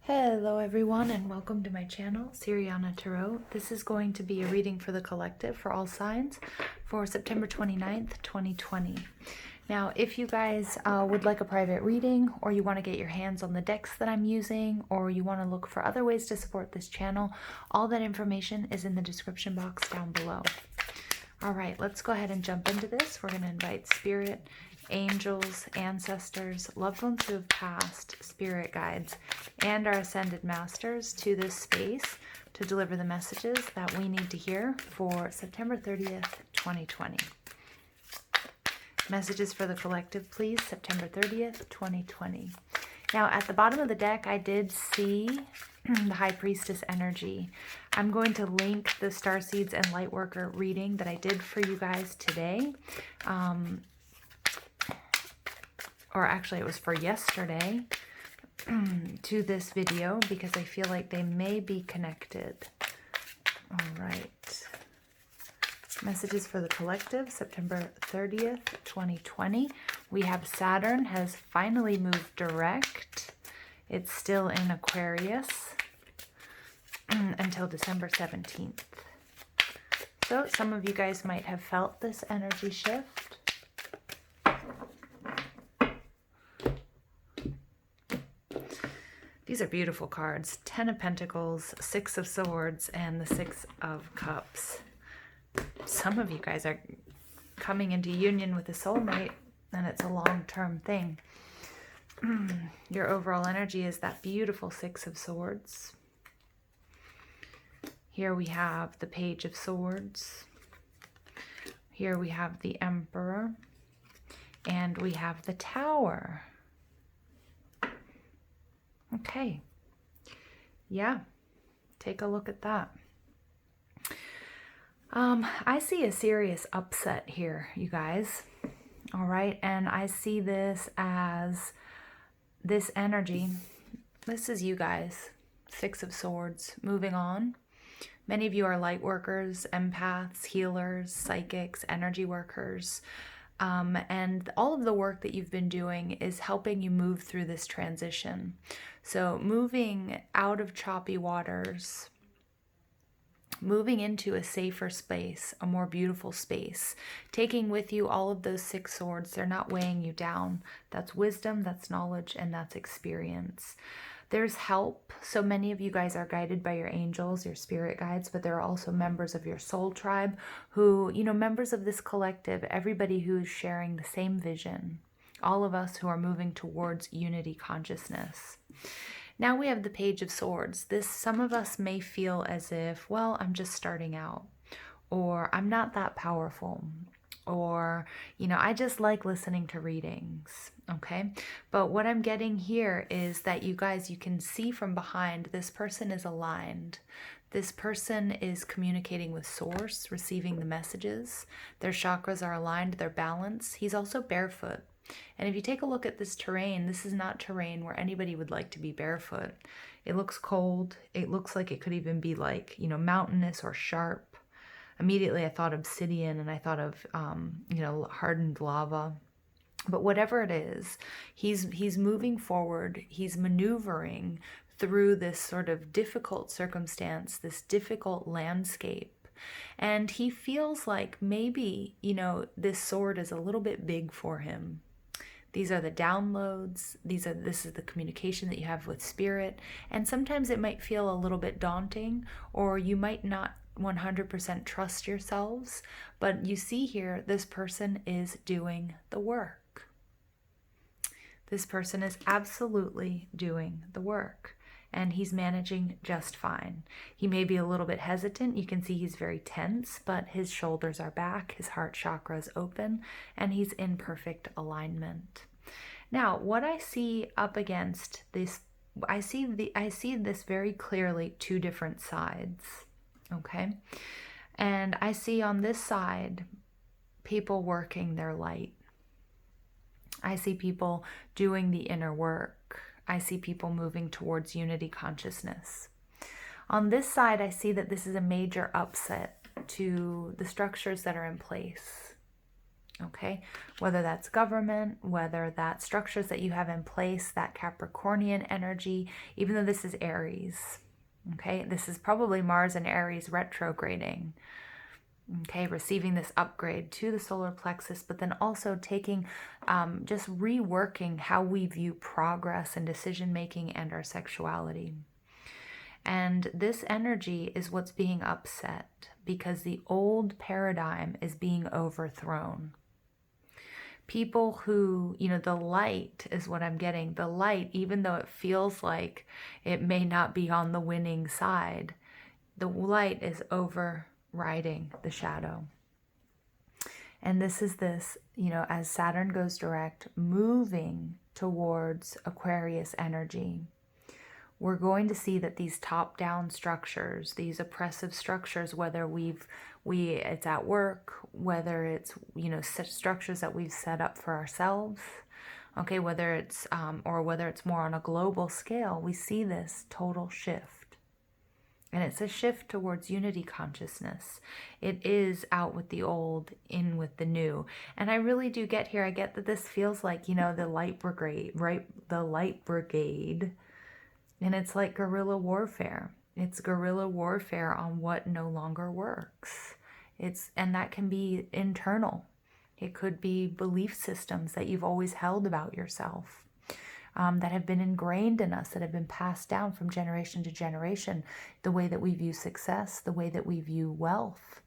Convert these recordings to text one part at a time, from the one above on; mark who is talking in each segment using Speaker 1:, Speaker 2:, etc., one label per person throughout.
Speaker 1: Hello everyone and welcome to my channel, Siriana Tarot. This is going to be a reading for the collective for all signs for September 29th, 2020. Now, if you guys would like a private reading, or you want to get your hands on the decks that I'm using, or you want to look for other ways to support this channel, all that information is in the description box down below. All right, let's go ahead and jump into this. We're going to invite spirit, angels, ancestors, loved ones who have passed, spirit guides, and our ascended masters to this space to deliver the messages that we need to hear for September 30th, 2020. Messages for the collective, please, September 30th, 2020. Now, at the bottom of the deck, I did see the High Priestess energy. I'm going to link the Starseeds and Lightworker reading that I did for you guys today. Or actually, it was for yesterday to this video because I feel like they may be connected. All right. Messages for the collective, September 30th, 2020. We have Saturn has finally moved direct. It's still in Aquarius until December 17th. So some of you guys might have felt this energy shift. These are beautiful cards. 10 of Pentacles, 6 of Swords, and the 6 of Cups. Some of you guys are coming into union with a soulmate, and it's a long-term thing. Your overall energy is that beautiful 6 of Swords. Here we have the Page of Swords. Here we have the Emperor. And we have the Tower. Okay. Yeah. Take a look at that. I see a serious upset here, you guys. All right. And I see this as this energy. This is you guys. 6 of Swords. Moving on. Many of you are light workers, empaths, healers, psychics, energy workers. And all of the work that you've been doing is helping you move through this transition. So moving out of choppy waters, moving into a safer space, a more beautiful space, taking with you all of those 6 swords. They're not weighing you down. That's wisdom, that's knowledge, and that's experience. There's help. So many of you guys are guided by your angels, your spirit guides, but there are also members of your soul tribe who, members of this collective, everybody who's sharing the same vision, all of us who are moving towards unity consciousness. Now we have the Page of Swords. Some of us may feel as if, well, I'm just starting out, or I'm not that powerful, or, I just like listening to readings, okay? But what I'm getting here is that you guys, you can see from behind, this person is aligned. This person is communicating with Source, receiving the messages. Their chakras are aligned, they're balanced. He's also barefoot. And if you take a look at this terrain, this is not terrain where anybody would like to be barefoot. It looks cold. It looks like it could even be like, mountainous or sharp. Immediately I thought obsidian and I thought of, hardened lava. But whatever it is, he's moving forward. He's maneuvering through this sort of difficult circumstance, this difficult landscape. And he feels like maybe, this sword is a little bit big for him. These are the downloads. This is the communication that you have with spirit. And sometimes it might feel a little bit daunting, or you might not 100% trust yourselves. But you see here, this person is doing the work. This person is absolutely doing the work. And he's managing just fine. He may be a little bit hesitant. You can see he's very tense, but his shoulders are back, his heart chakra is open, and he's in perfect alignment. Now, what I see up against this, I see this very clearly, 2 different sides, okay? And I see on this side, people working their light. I see people doing the inner work. I see people moving towards unity consciousness. On this side, I see that this is a major upset to the structures that are in place. Okay, whether that's government, whether that's structures that you have in place, that Capricornian energy, even though this is Aries. Okay, this is probably Mars and Aries retrograding. Okay, receiving this upgrade to the solar plexus, but then also taking, just reworking how we view progress and decision making and our sexuality. And this energy is what's being upset because the old paradigm is being overthrown. People who, the light is what I'm getting. The light, even though it feels like it may not be on the winning side, the light is overriding the shadow. And this is this, as Saturn goes direct, moving towards Aquarius energy. We're going to see that these top-down structures, these oppressive structures, whether it's at work, whether it's, such structures that we've set up for ourselves, okay, whether it's, or whether it's more on a global scale, we see this total shift. And it's a shift towards unity consciousness. It is out with the old, in with the new. And I really do get here, I get that this feels like, the light brigade, right? The light brigade. And it's like guerrilla warfare. It's guerrilla warfare on what no longer works. And that can be internal. It could be belief systems that you've always held about yourself, that have been ingrained in us, that have been passed down from generation to generation. The way that we view success, the way that we view wealth,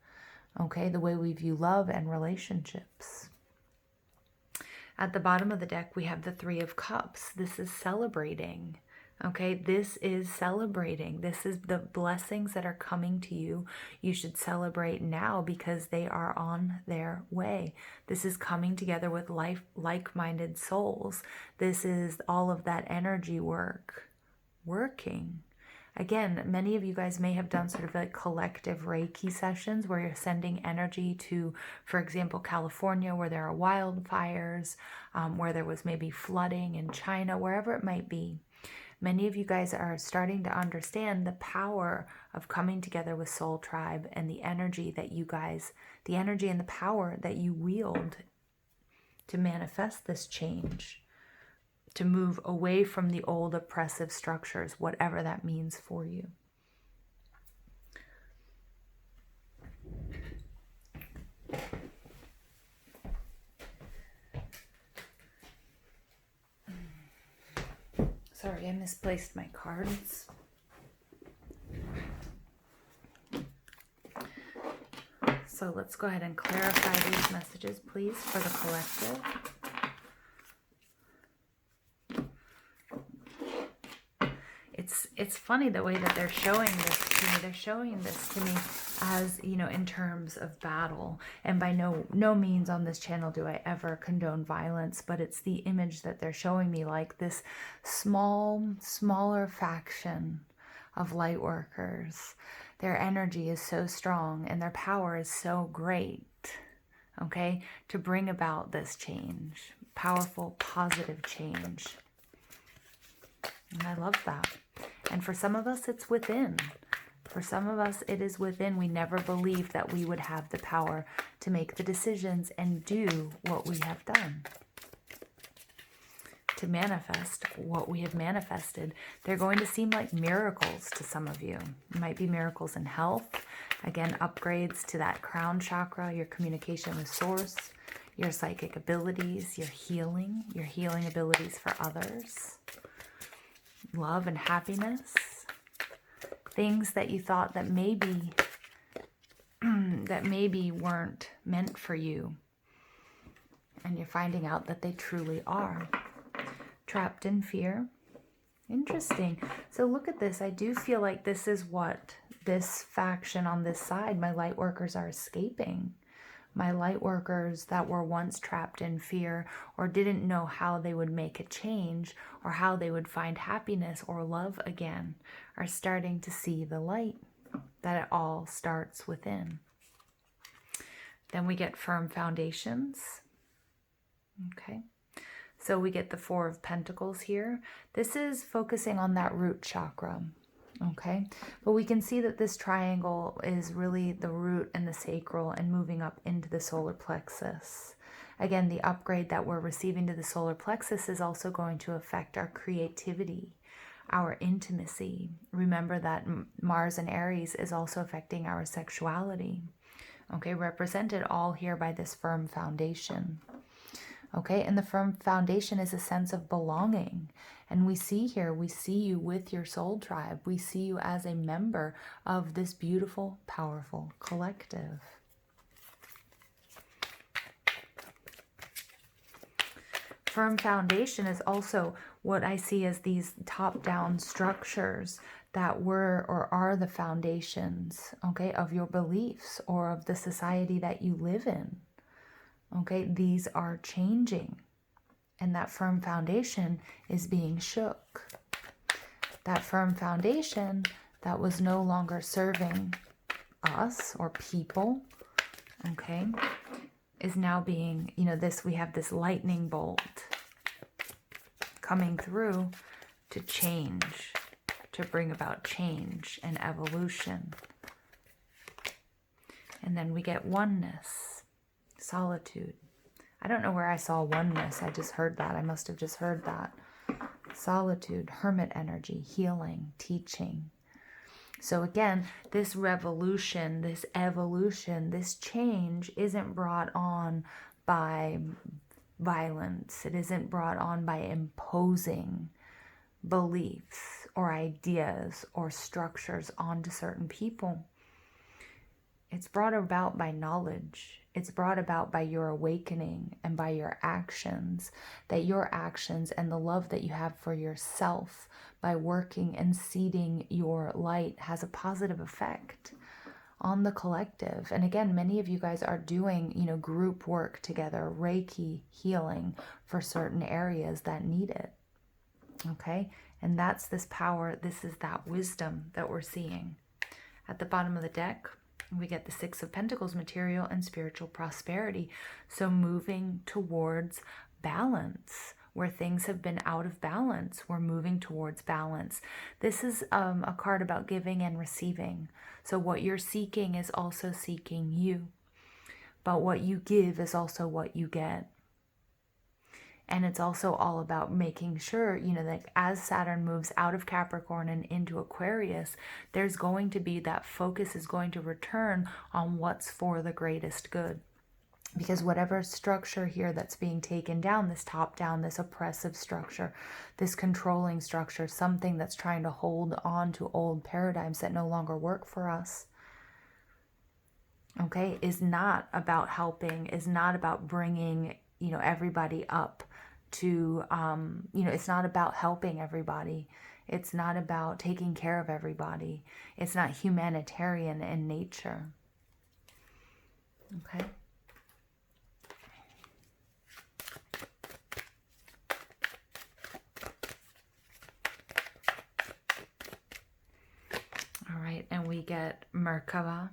Speaker 1: okay, the way we view love and relationships. At the bottom of the deck, we have the Three of Cups. This is celebrating. Okay, this is celebrating. This is the blessings that are coming to you. You should celebrate now because they are on their way. This is coming together with like-minded souls. This is all of that energy working. Again, many of you guys may have done sort of like collective Reiki sessions where you're sending energy to, for example, California, where there are wildfires, where there was maybe flooding in China, wherever it might be. Many of you guys are starting to understand the power of coming together with Soul Tribe and the energy that the energy and the power that you wield to manifest this change, to move away from the old oppressive structures, whatever that means for you. Sorry, I misplaced my cards. So let's go ahead and clarify these messages, please, for the collective. It's funny the way that they're showing this to me. They're showing this to me as, in terms of battle. And by no means on this channel do I ever condone violence, but it's the image that they're showing me, like this smaller faction of light workers. Their energy is so strong and their power is so great, okay, to bring about this change. Powerful, positive change. And I love that. And for some of us, it's within. For some of us, it is within. We never believed that we would have the power to make the decisions and do what we have done. To manifest what we have manifested. They're going to seem like miracles to some of you. It might be miracles in health. Again, upgrades to that crown chakra, your communication with source, your psychic abilities, your healing abilities for others. Love and happiness, things that you thought that maybe weren't meant for you, and you're finding out that they truly are. Trapped in fear. Interesting. So look at this. I do feel like this is what this faction on this side, my light workers, are escaping. My light workers that were once trapped in fear or didn't know how they would make a change or how they would find happiness or love again are starting to see the light, that it all starts within. Then we get firm foundations. Okay. So we get the Four of Pentacles here. This is focusing on that root chakra. Okay, but we can see that this triangle is really the root and the sacral and moving up into the solar plexus. Again, the upgrade that we're receiving to the solar plexus is also going to affect our creativity, our intimacy. Remember that Mars in Aries is also affecting our sexuality. Okay, represented all here by this firm foundation. Okay, and the firm foundation is a sense of belonging. And we see here, we see you with your soul tribe. We see you as a member of this beautiful, powerful collective. Firm foundation is also what I see as these top-down structures that were or are the foundations, okay, of your beliefs or of the society that you live in. Okay, these are changing, and that firm foundation is being shook. That firm foundation that was no longer serving us or people, okay, is now being, you know, this, we have this lightning bolt coming through to change, to bring about change and evolution. And then we get oneness, solitude. I don't know where I saw oneness. I just heard that. I must have just heard that. Solitude, hermit energy, healing, teaching. So again, this revolution, this evolution, this change isn't brought on by violence. It isn't brought on by imposing beliefs or ideas or structures onto certain people. It's brought about by knowledge. It's brought about by your awakening and by your actions, that your actions and the love that you have for yourself by working and seeding your light has a positive effect on the collective. And again, many of you guys are doing, you know, group work together, Reiki healing for certain areas that need it. Okay? And that's this power. This is that wisdom that we're seeing. At the bottom of the deck, we get the Six of Pentacles, material and spiritual prosperity. So moving towards balance. Where things have been out of balance, we're moving towards balance. This is a card about giving and receiving. So what you're seeking is also seeking you. But what you give is also what you get. And it's also all about making sure, you know, that as Saturn moves out of Capricorn and into Aquarius, there's going to be that focus is going to return on what's for the greatest good. Because whatever structure here that's being taken down, this top down, this oppressive structure, this controlling structure, something that's trying to hold on to old paradigms that no longer work for us, okay, is not about helping, is not about bringing, you know, everybody up to, you know, it's not about helping everybody. It's not about taking care of everybody. It's not humanitarian in nature. Okay. All right, and we get Merkaba.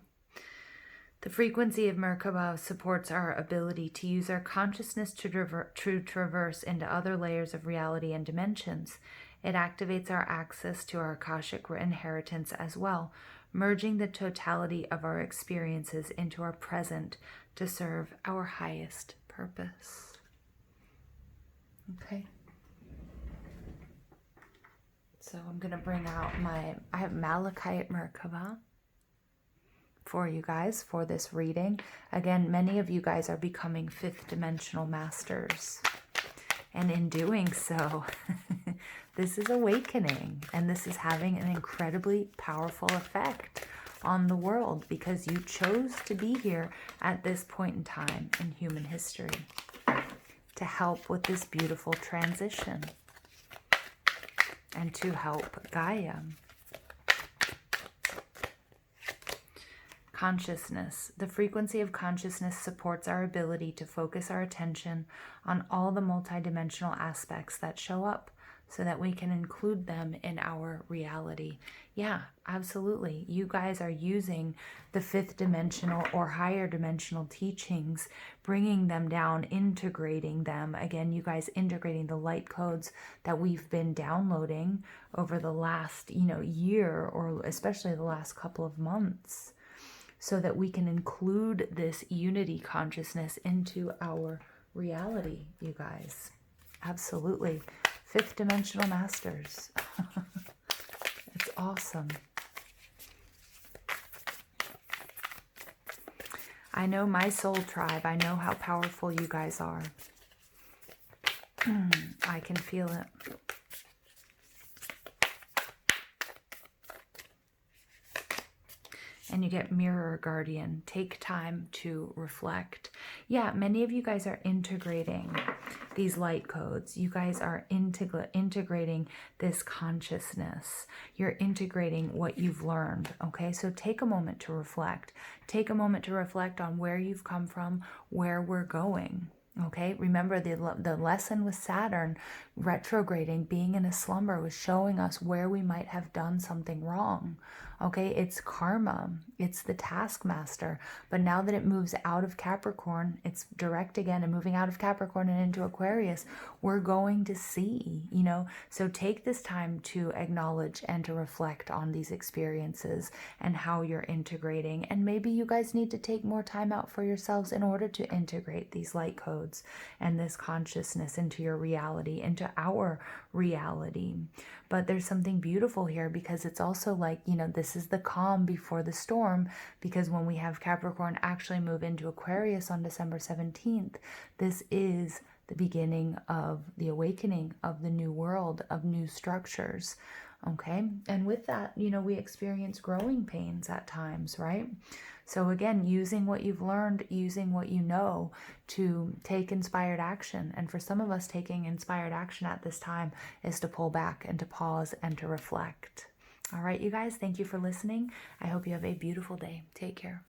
Speaker 1: The frequency of Merkaba supports our ability to use our consciousness to traverse into other layers of reality and dimensions. It activates our access to our Akashic inheritance as well, merging the totality of our experiences into our present to serve our highest purpose. Okay. So I'm going to bring out I have Malachite Merkaba for you guys for this reading. Again, many of you guys are becoming fifth dimensional masters. And in doing so, this is awakening. And this is having an incredibly powerful effect on the world because you chose to be here at this point in time in human history to help with this beautiful transition and to help Gaia. Consciousness. The frequency of consciousness supports our ability to focus our attention on all the multidimensional aspects that show up so that we can include them in our reality. Yeah, absolutely. You guys are using the fifth dimensional or higher dimensional teachings, bringing them down, integrating them. Again, you guys integrating the light codes that we've been downloading over the last, year, or especially the last couple of months, so that we can include this unity consciousness into our reality, you guys. Absolutely. 5th dimensional masters. It's awesome. I know my soul tribe. I know how powerful you guys are. I can feel it. And you get Mirror Guardian. Take time to reflect. Yeah, many of you guys are integrating these light codes. You guys are integrating this consciousness. You're integrating what you've learned, okay? So take a moment to reflect. Take a moment to reflect on where you've come from, where we're going. Okay, remember the lesson with Saturn retrograding, being in a slumber, was showing us where we might have done something wrong. Okay, it's karma, it's the taskmaster. But now that it moves out of Capricorn, it's direct again and moving out of Capricorn and into Aquarius, we're going to see, you know. So take this time to acknowledge and to reflect on these experiences and how you're integrating. And maybe you guys need to take more time out for yourselves in order to integrate these light codes and this consciousness into your reality, into our reality. But there's something beautiful here, because it's also like, you know, this is the calm before the storm, because when we have Capricorn actually move into Aquarius on December 17th, this is the beginning of the awakening of the new world, of new structures. Okay, and with that, you know, we experience growing pains at times, right? So again, using what you've learned, using what you know to take inspired action. And for some of us, taking inspired action at this time is to pull back and to pause and to reflect. All right, you guys, thank you for listening. I hope you have a beautiful day. Take care.